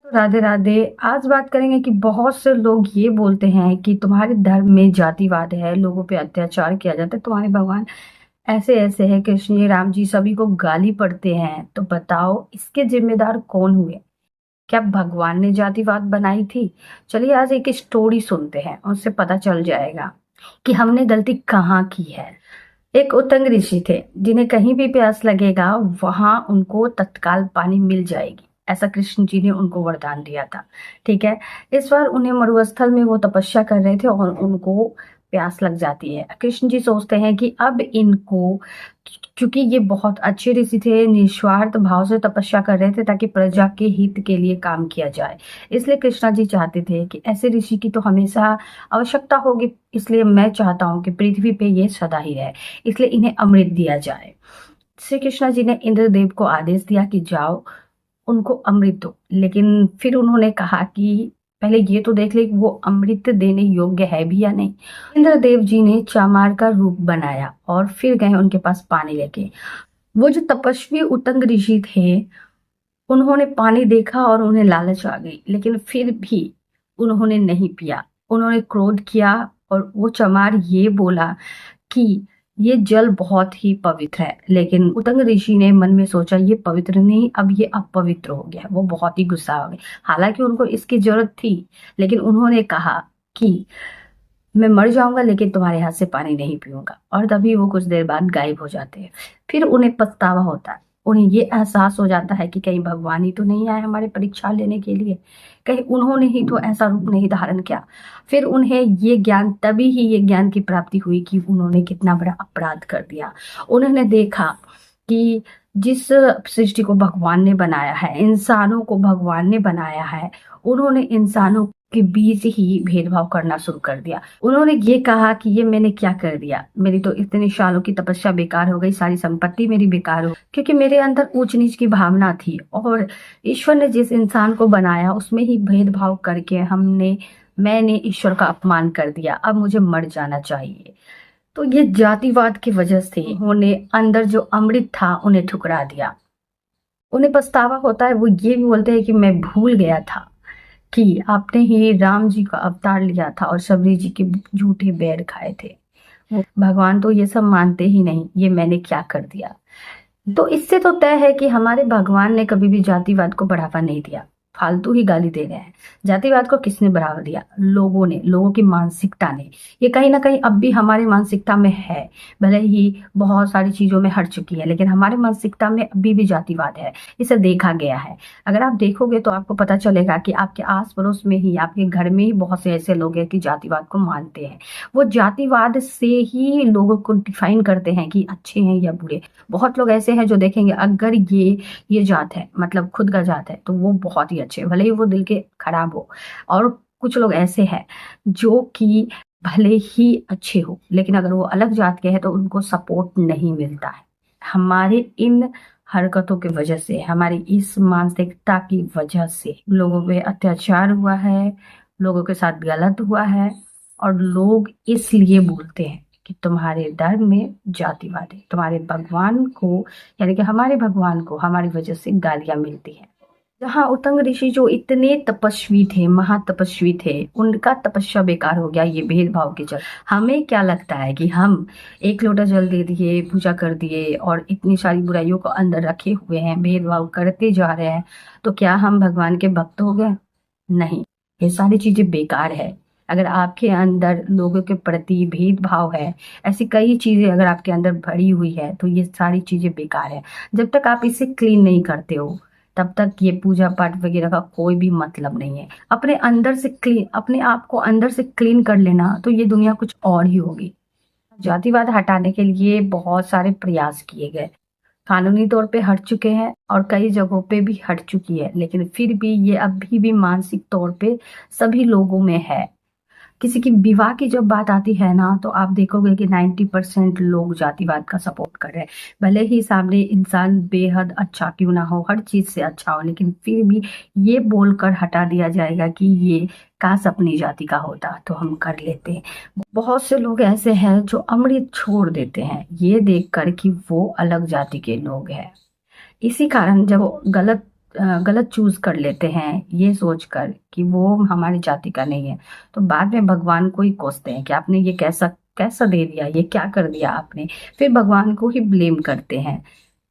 राधे राधे। आज बात करेंगे कि बहुत से लोग ये बोलते हैं कि तुम्हारे धर्म में जातिवाद है, लोगों पे अत्याचार किया जाता है, तुम्हारे भगवान ऐसे ऐसे है, कृष्ण जी राम जी सभी को गाली पड़ते हैं। तो बताओ इसके जिम्मेदार कौन हुए? क्या भगवान ने जातिवाद बनाई थी? चलिए आज एक स्टोरी सुनते हैं, उससे पता चल जाएगा कि हमने गलती कहाँ की है। एक उतंग ऋषि थे जिन्हें कहीं भी प्यास लगेगा वहां उनको तत्काल पानी मिल जाएगी, ऐसा कृष्ण जी ने उनको वरदान दिया था। ठीक है। इस बार उन्हें मरुस्थल में वो तपस्या कर रहे थे और उनको प्यास लग जाती है। कृष्ण जी सोचते हैं कि अब इनको, क्योंकि ये बहुत अच्छे ऋषि थे, निस्वार्थ भाव से तपस्या कर रहे थे ताकि प्रजा के हित के लिए काम किया जाए, इसलिए कृष्णा जी चाहते थे कि ऐसे ऋषि की तो हमेशा आवश्यकता होगी। इसलिए मैं चाहता हूँ कि पृथ्वी पे ये सदा ही रहे, इसलिए इन्हें अमृत दिया जाए। श्री कृष्णा जी ने इंद्रदेव को आदेश दिया कि जाओ उनको अमृत दो, लेकिन फिर उन्होंने कहा कि पहले ये तो देख ले कि वो अमृत देने योग्य है भी या नहीं। इंद्रदेव जी ने चामार का रूप बनाया और फिर गए उनके पास पानी लेके। वो जो तपस्वी उतंग ऋषि थे, उन्होंने पानी देखा और उन्हें लालच आ गई, लेकिन फिर भी उन्होंने नहीं पिया। उन्होंने क्रोध किया और वो चमार ये बोला कि ये जल बहुत ही पवित्र है, लेकिन उतंग ऋषि ने मन में सोचा ये पवित्र नहीं, अब ये अपवित्र हो गया। वो बहुत ही गुस्सा हो गए, हालांकि उनको इसकी जरूरत थी, लेकिन उन्होंने कहा कि मैं मर जाऊंगा लेकिन तुम्हारे हाथ से पानी नहीं पीऊंगा। और तभी वो कुछ देर बाद गायब हो जाते हैं। फिर उन्हें पछतावा होता है, उन्हें ये एहसास हो जाता है कि कहीं भगवान ही तो नहीं आए हमारे परीक्षा लेने के लिए, कहीं उन्होंने ही तो ऐसा रूप नहीं धारण किया। फिर उन्हें ये ज्ञान, तभी ही ये ज्ञान की प्राप्ति हुई कि उन्होंने कितना बड़ा अपराध कर दिया। उन्होंने देखा कि जिस सृष्टि को भगवान ने बनाया है, इंसानों को भगवान ने बनाया है, उन्होंने इंसानों के बीच ही भेदभाव करना शुरू कर दिया। उन्होंने ये कहा कि ये मैंने क्या कर दिया, मेरी तो इतने सालों की तपस्या बेकार हो गई, सारी संपत्ति मेरी बेकार हो, क्योंकि मेरे अंदर ऊंच नीच की भावना थी और ईश्वर ने जिस इंसान को बनाया उसमें ही भेदभाव करके मैंने ईश्वर का अपमान कर दिया, अब मुझे मर जाना चाहिए। तो ये जातिवाद की वजह से उन्होंने अंदर जो अमृत था उन्हें ठुकरा दिया। उन्हें पछतावा होता है, वो ये भी बोलते हैं कि मैं भूल गया था कि आपने ही राम जी का अवतार लिया था और शबरी जी के झूठे बैर खाए थे। वो भगवान तो ये सब मानते ही नहीं, ये मैंने क्या कर दिया। तो इससे तो तय है कि हमारे भगवान ने कभी भी जातिवाद को बढ़ावा नहीं दिया, फालतू ही गाली दे रहे हैं। जातिवाद को किसने बढ़ावा दिया? लोगों ने, लोगों की मानसिकता ने। ये कहीं ना कहीं अब भी हमारी मानसिकता में है, भले ही बहुत सारी चीजों में हट चुकी है, लेकिन हमारे मानसिकता में अभी भी जातिवाद है। इसे देखा गया है। अगर आप देखोगे तो आपको पता चलेगा कि आपके आस पड़ोस में ही, आपके घर में ही बहुत से ऐसे लोग हैं कि जातिवाद को मानते हैं। वो जातिवाद से ही लोगों को डिफाइन करते हैं कि अच्छे हैं या बुरे। बहुत लोग ऐसे हैं जो देखेंगे अगर ये जात है, मतलब खुद का जात है, तो वो बहुत ही अच्छे, भले ही वो दिल के खराब हो। और कुछ लोग ऐसे हैं जो कि भले ही अच्छे हो, लेकिन अगर वो अलग जात के हैं तो उनको सपोर्ट नहीं मिलता है। हमारे इन हरकतों की वजह से, हमारी इस मानसिकता की वजह से लोगों पे अत्याचार हुआ है, लोगों के साथ गलत हुआ है, और लोग इसलिए बोलते हैं कि तुम्हारे धर्म में जातिवाद है, तुम्हारे भगवान को, यानी कि हमारे भगवान को हमारी वजह से गालियां मिलती हैं। जहाँ उतंग ऋषि जो इतने तपस्वी थे, महातपस्वी थे, उनका तपस्या बेकार हो गया ये भेदभाव के चलते। हमें क्या लगता है कि हम एक लोटा जल दे दिए, पूजा कर दिए और इतनी सारी बुराइयों को अंदर रखे हुए हैं, भेदभाव करते जा रहे हैं, तो क्या हम भगवान के भक्त हो गए? नहीं, ये सारी चीजें बेकार है। अगर आपके अंदर लोगों के प्रति भेदभाव है, ऐसी कई चीजें अगर आपके अंदर भरी हुई है, तो ये सारी चीजें बेकार है। जब तक आप इसे क्लीन नहीं करते हो, तब तक ये पूजा पाठ वगैरह का कोई भी मतलब नहीं है। अपने अंदर से क्लीन, अपने आप को अंदर से क्लीन कर लेना, तो ये दुनिया कुछ और ही होगी। जातिवाद हटाने के लिए बहुत सारे प्रयास किए गए, कानूनी तौर पे हट चुके हैं और कई जगहों पे भी हट चुकी है, लेकिन फिर भी ये अभी भी मानसिक तौर पे सभी लोगों में है। किसी की विवाह की जब बात आती है ना, तो आप देखोगे कि 90% लोग जातिवाद का सपोर्ट कर रहे हैं। भले ही सामने इंसान बेहद अच्छा क्यों ना हो, हर चीज से अच्छा हो, लेकिन फिर भी ये बोलकर हटा दिया जाएगा कि ये काश अपनी जाति का होता तो हम कर लेते। बहुत से लोग ऐसे हैं जो अमृत छोड़ देते हैं ये देखकर कि वो अलग जाति के लोग हैं। इसी कारण जब गलत गलत चूज कर लेते हैं ये सोचकर कि वो हमारी जाति का नहीं है, तो बाद में भगवान को ही कोसते हैं कि आपने ये कैसा कैसा दे दिया, ये क्या कर दिया आपने। फिर भगवान को ही ब्लेम करते हैं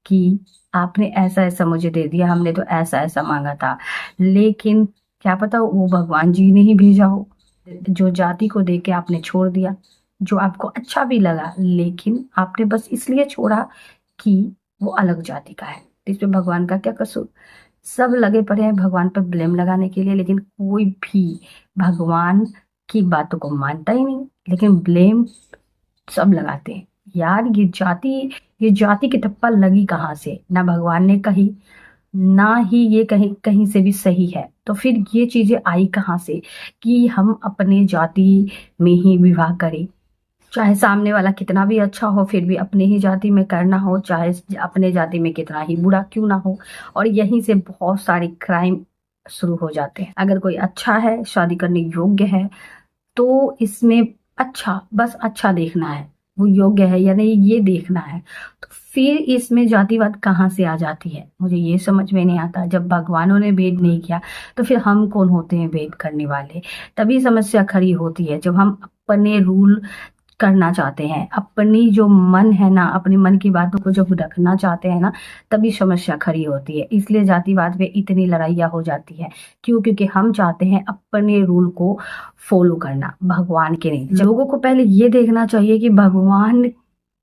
कि आपने ऐसा ऐसा मुझे दे दिया, हमने तो ऐसा ऐसा मांगा था। लेकिन क्या पता वो भगवान जी ने ही भेजा हो, जो जाति को दे के आपने छोड़ दिया, जो आपको अच्छा भी लगा, लेकिन आपने बस इसलिए छोड़ा कि वो अलग जाति का है। इसमें भगवान का क्या कसूर। सब लगे पड़े हैं भगवान पर ब्लेम लगाने के लिए, लेकिन कोई भी भगवान की बातों को मानता ही नहीं, लेकिन ब्लेम सब लगाते हैं। यार ये जाति की टप्पा लगी कहाँ से, ना भगवान ने कही, ना ही ये कहीं कहीं से भी सही है। तो फिर ये चीजें आई कहाँ से कि हम अपने जाति में ही विवाह करें। चाहे सामने वाला कितना भी अच्छा हो, फिर भी अपने ही जाति में करना हो, चाहे अपने जाति में कितना ही बुरा क्यों ना हो। और यहीं से बहुत सारे क्राइम शुरू हो जाते हैं। अगर कोई अच्छा है, शादी करने योग्य है, तो इसमें अच्छा, बस अच्छा देखना है, वो योग्य है या नहीं ये देखना है। तो फिर इसमें जातिवाद कहाँ से आ जाती है, मुझे ये समझ में नहीं आता। जब भगवानों ने भेद नहीं किया तो फिर हम कौन होते हैं भेद करने वाले। तभी समस्या खड़ी होती है जब हम अपने रूल करना चाहते हैं, अपनी जो मन है ना, अपने मन की बातों को जब रखना चाहते हैं ना, तभी समस्या खड़ी होती है। इसलिए जातिवाद में इतनी लड़ाइयाँ हो जाती है। क्यों? क्योंकि हम चाहते हैं अपने रूल को फॉलो करना, भगवान के नहीं। लोगों को पहले ये देखना चाहिए कि भगवान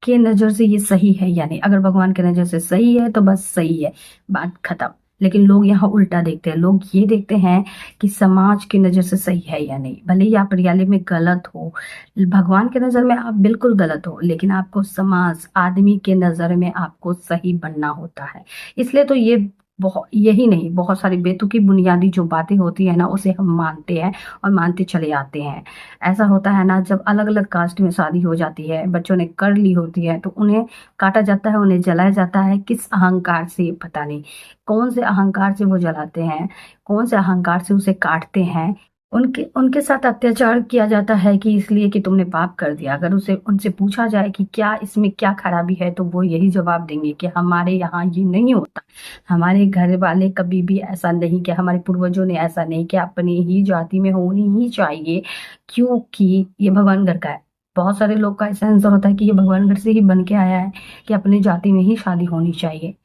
के नजर से ये सही है या नहीं। अगर भगवान के नजर से सही है तो बस सही है, बात खत्म। लेकिन लोग यहाँ उल्टा देखते हैं, लोग ये देखते हैं कि समाज की नजर से सही है या नहीं। भले ही आप रियली में गलत हो, भगवान के नजर में आप बिल्कुल गलत हो, लेकिन आपको समाज आदमी के नजर में आपको सही बनना होता है। इसलिए तो ये बहुत, यही नहीं, बहुत सारी बेतुकी बुनियादी जो बातें होती है ना, उसे हम मानते हैं और मानते चले आते हैं। ऐसा होता है ना, जब अलग अलग कास्ट में शादी हो जाती है, बच्चों ने कर ली होती है, तो उन्हें काटा जाता है, उन्हें जलाया जाता है। किस अहंकार से, पता नहीं कौन से अहंकार से वो जलाते हैं, कौन से अहंकार से उसे काटते हैं। उनके उनके साथ अत्याचार किया जाता है कि इसलिए कि तुमने पाप कर दिया। अगर उसे उनसे पूछा जाए कि क्या इसमें क्या खराबी है, तो वो यही जवाब देंगे कि हमारे यहाँ ये नहीं होता, हमारे घर वाले कभी भी ऐसा नहीं किया, हमारे पूर्वजों ने ऐसा नहीं किया, अपनी ही जाति में होनी ही चाहिए क्योंकि ये भगवान घर का है। बहुत सारे लोग का ऐसा आंसर होता है कि ये भगवान घर से ही बन के आया है कि अपनी जाति में ही शादी होनी चाहिए।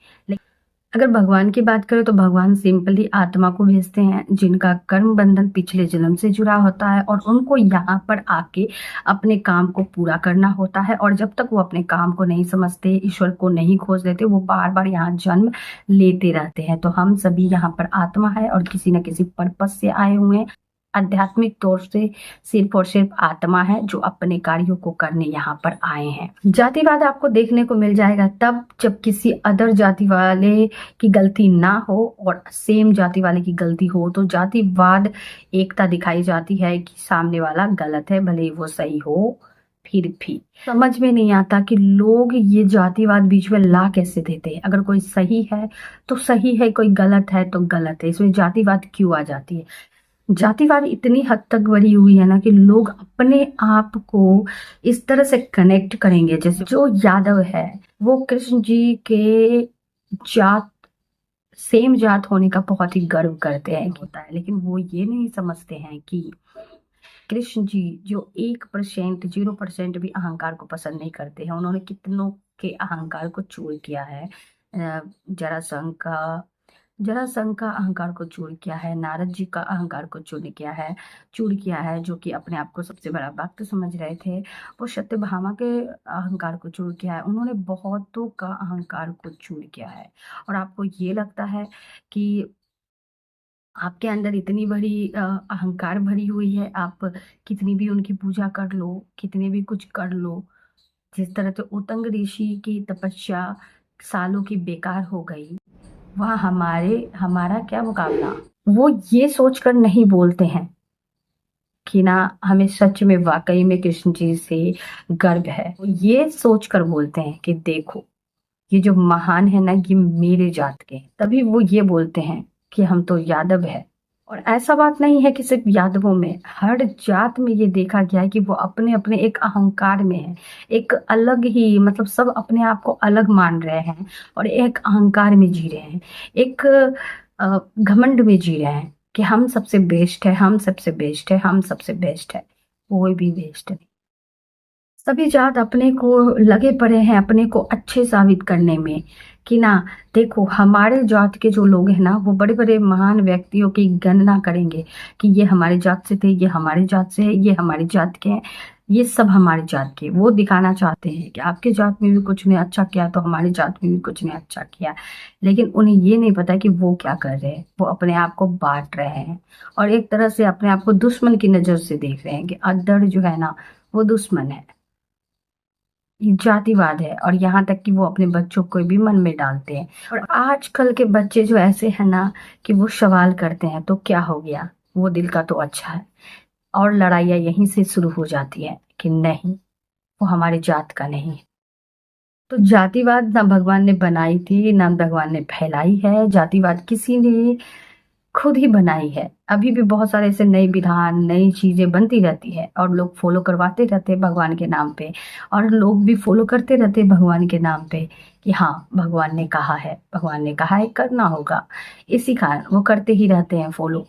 अगर भगवान की बात करें तो भगवान सिंपली आत्मा को भेजते हैं जिनका कर्म बंधन पिछले जन्म से जुड़ा होता है, और उनको यहाँ पर आके अपने काम को पूरा करना होता है। और जब तक वो अपने काम को नहीं समझते, ईश्वर को नहीं खोज लेते, वो बार बार यहाँ जन्म लेते रहते हैं। तो हम सभी यहाँ पर आत्मा है और किसी न किसी पर्पस से आए हुए हैं। आध्यात्मिक तौर से सिर्फ और सिर्फ आत्मा है जो अपने कार्यों को करने यहाँ पर आए हैं। जातिवाद आपको देखने को मिल जाएगा तब जब किसी अदर जाति वाले की गलती ना हो और सेम जाति वाले की गलती हो, तो जातिवाद एकता दिखाई जाती है कि सामने वाला गलत है, भले ही वो सही हो। फिर भी समझ में नहीं आता कि लोग ये जातिवाद बीच में ला कैसे देते हैं। अगर कोई सही है तो सही है, कोई गलत है तो गलत है, इसमें जातिवाद क्यों आ जाती है। जातिवाद इतनी हद तक बढ़ी हुई है ना कि लोग अपने आप को इस तरह से कनेक्ट करेंगे, जैसे जो यादव है वो कृष्ण जी के जात, सेम जात होने का बहुत ही गर्व करते हैं होता है। लेकिन वो ये नहीं समझते हैं कि कृष्ण जी जो 1%, 0% भी अहंकार को पसंद नहीं करते हैं, उन्होंने कितनों के अहंकार को चूर किया है। जरासंध का जरासंध का अहंकार को चूर किया है, नारद जी का अहंकार को चूर किया है, जो कि अपने आप को सबसे बड़ा भक्त समझ रहे थे। वो सत्यभामा के अहंकार को चूर किया है। उन्होंने बहुतों का अहंकार को चूर किया है। और आपको ये लगता है कि आपके अंदर इतनी बड़ी अहंकार भरी हुई है, आप कितनी भी उनकी पूजा कर लो, कितने भी कुछ कर लो, जिस तरह से उतंग ऋषि की तपस्या सालों की बेकार हो गई, वह हमारा क्या मुकाबला। वो ये सोचकर नहीं बोलते हैं कि ना हमें सच में वाकई में कृष्ण जी से गर्व है। वो ये सोचकर बोलते हैं कि देखो ये जो महान है ना, ये मेरे जात के हैं। तभी वो ये बोलते हैं कि हम तो यादव है। और ऐसा बात नहीं है कि सिर्फ यादवों में, हर जात में ये देखा गया है कि वो अपने अपने एक अहंकार में है, एक अलग ही, मतलब सब अपने आप को अलग मान रहे हैं और एक अहंकार में जी रहे हैं। एक घमंड में जी रहे हैं कि हम सबसे बेस्ट है, हम सबसे बेस्ट है, हम सबसे बेस्ट है। कोई भी बेस्ट नहीं। सभी जात अपने को लगे पड़े हैं अपने को अच्छे साबित करने में कि ना, देखो हमारे जात के जो लोग हैं ना, वो बड़े बड़े महान व्यक्तियों की गणना करेंगे कि ये हमारे जात से थे, ये हमारे जात से है, ये हमारी जात के हैं, ये सब हमारे जात के। वो दिखाना चाहते हैं कि आपके जात में भी कुछ ने अच्छा किया तो हमारे जात में भी कुछ ने अच्छा किया। लेकिन उन्हें ये नहीं पता कि वो क्या कर रहे हैं। वो अपने आप को बांट रहे हैं और एक तरह से अपने आप को दुश्मन की नजर से देख रहे हैं कि अदर जो है ना, वो दुश्मन है। ये जातिवाद है और यहाँ तक कि वो अपने बच्चों को भी मन में डालते हैं। और आजकल के बच्चे जो ऐसे हैं ना, कि वो सवाल करते हैं तो क्या हो गया, वो दिल का तो अच्छा है। और लड़ाइयाँ यहीं से शुरू हो जाती है कि नहीं, वो हमारे जात का नहीं है। तो जातिवाद ना भगवान ने बनाई थी, ना भगवान ने फैलाई है। जातिवाद किसी ने खुद ही बनाई है। अभी भी बहुत सारे ऐसे नए विधान, नई चीजें बनती रहती है और लोग फॉलो करवाते रहते हैं भगवान के नाम पे। और लोग भी फॉलो करते रहते हैं भगवान के नाम पे कि हाँ, भगवान ने कहा है, भगवान ने कहा है, करना होगा। इसी कारण वो करते ही रहते हैं फॉलो।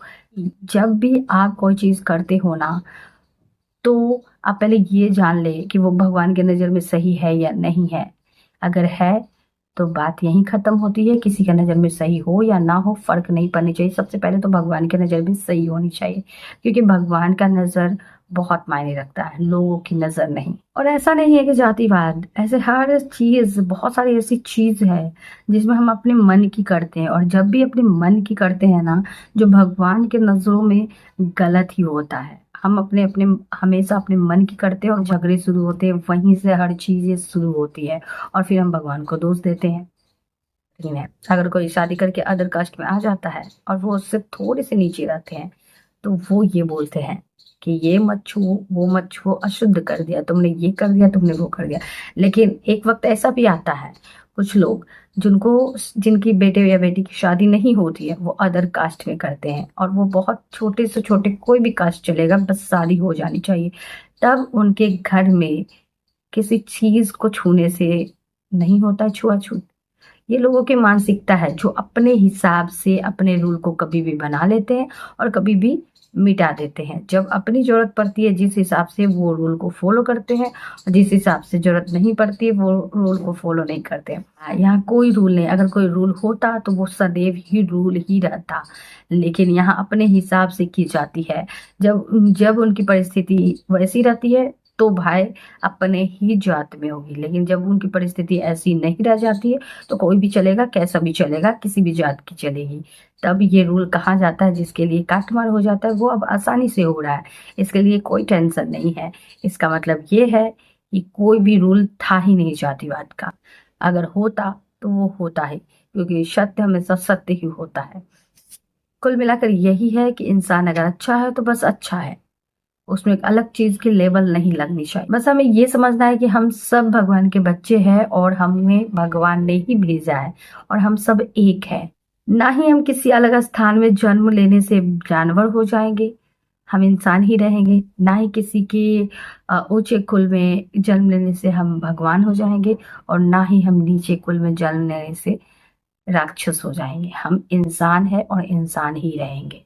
जब भी आप कोई चीज करते हो ना, तो आप पहले ये जान ले कि वो भगवान के नज़र में सही है या नहीं है। अगर है तो बात यहीं ख़त्म होती है। किसी का नज़र में सही हो या ना हो, फ़र्क नहीं पड़नी चाहिए। सबसे पहले तो भगवान के नज़र में सही होनी चाहिए, क्योंकि भगवान का नज़र बहुत मायने रखता है, लोगों की नज़र नहीं। और ऐसा नहीं है कि जातिवाद, ऐसे हर चीज़, बहुत सारी ऐसी चीज़ है जिसमें हम अपने मन की करते हैं। और जब भी अपने मन की करते हैं ना, जो भगवान के नज़रों में गलत ही होता है। हम अपने अपने हमेशा अपने मन की करते हैं और झगड़े शुरू होते हैं, वहीं से हर चीजें शुरू होती है और फिर हम भगवान को दोष देते हैं। लेकिन है, अगर कोई शादी करके अदर कास्ट में आ जाता है और वो उससे थोड़े से नीचे रहते हैं, तो वो ये बोलते हैं कि ये मत छुओ, वो मत छुओ, अशुद्ध कर दिया तुमने, ये कर दिया तुमने, वो कर दिया। लेकिन एक वक्त ऐसा भी आता है, कुछ लोग जिनको, जिनकी बेटे या बेटी की शादी नहीं होती है, वो अदर कास्ट में करते हैं। और वो बहुत छोटे से छोटे, कोई भी कास्ट चलेगा, बस शादी हो जानी चाहिए। तब उनके घर में किसी चीज को छूने से नहीं होता है छुआछूत। ये लोगों की मानसिकता है, जो अपने हिसाब से अपने रूल को कभी भी बना लेते हैं और कभी भी मिटा देते हैं। जब अपनी जरूरत पड़ती है जिस हिसाब से, वो रूल को फॉलो करते हैं, और जिस हिसाब से जरूरत नहीं पड़ती है वो रूल को फॉलो नहीं करते हैं। यहाँ कोई रूल नहीं। अगर कोई रूल होता तो वो सदैव ही रूल ही रहता। लेकिन यहाँ अपने हिसाब से की जाती है। जब जब उनकी परिस्थिति वैसी रहती है तो भाई अपने ही जात में होगी। लेकिन जब उनकी परिस्थिति ऐसी नहीं रह जाती है, तो कोई भी चलेगा, कैसा भी चलेगा, किसी भी जात की चलेगी। तब ये रूल कहा जाता है, जिसके लिए काटमार हो जाता है, वो अब आसानी से हो रहा है। इसके लिए कोई टेंशन नहीं है। इसका मतलब ये है कि कोई भी रूल था ही नहीं जातिवाद का। अगर होता तो वो होता है, क्योंकि सत्य हमेशा सत्य ही होता है। कुल मिलाकर यही है कि इंसान अगर अच्छा है तो बस अच्छा है, उसमें एक अलग चीज की लेबल नहीं लगनी चाहिए। बस हमें ये समझना है कि हम सब भगवान के बच्चे हैं और हमें भगवान ने ही भेजा है और हम सब एक है। ना ही हम किसी अलग स्थान में जन्म लेने से जानवर हो जाएंगे, हम इंसान ही रहेंगे। ना ही किसी के ऊंचे कुल में जन्म लेने से हम भगवान हो जाएंगे, और ना ही हम नीचे कुल में जन्म लेने से राक्षस हो जाएंगे। हम इंसान है और इंसान ही रहेंगे।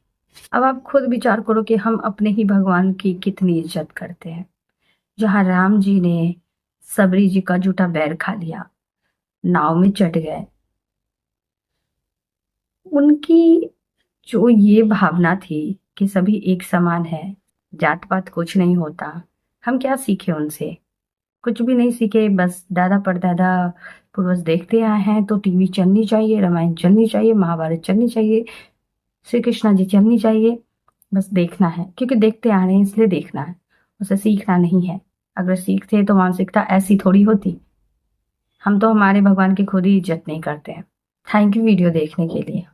अब आप खुद विचार करो कि हम अपने ही भगवान की कितनी इज्जत करते हैं। जहां राम जी ने सबरी जी का जूठा बैर खा लिया, नाव में चढ़ गए, उनकी जो ये भावना थी कि सभी एक समान है, जात पात कुछ नहीं होता, हम क्या सीखे उनसे? कुछ भी नहीं सीखे। बस दादा परदादा पूर्वज देखते आए हैं तो टीवी चलनी चाहिए, रामायण चलनी चाहिए, महाभारत चलनी चाहिए, श्री कृष्णा जी चलनी चाहिए। बस देखना है, क्योंकि देखते आ रहे हैं इसलिए देखना है, उसे सीखना नहीं है। अगर सीखते तो मानसिकता ऐसी थोड़ी होती। हम तो हमारे भगवान की खुद ही इज्जत नहीं करते हैं। थैंक यू वीडियो देखने के लिए।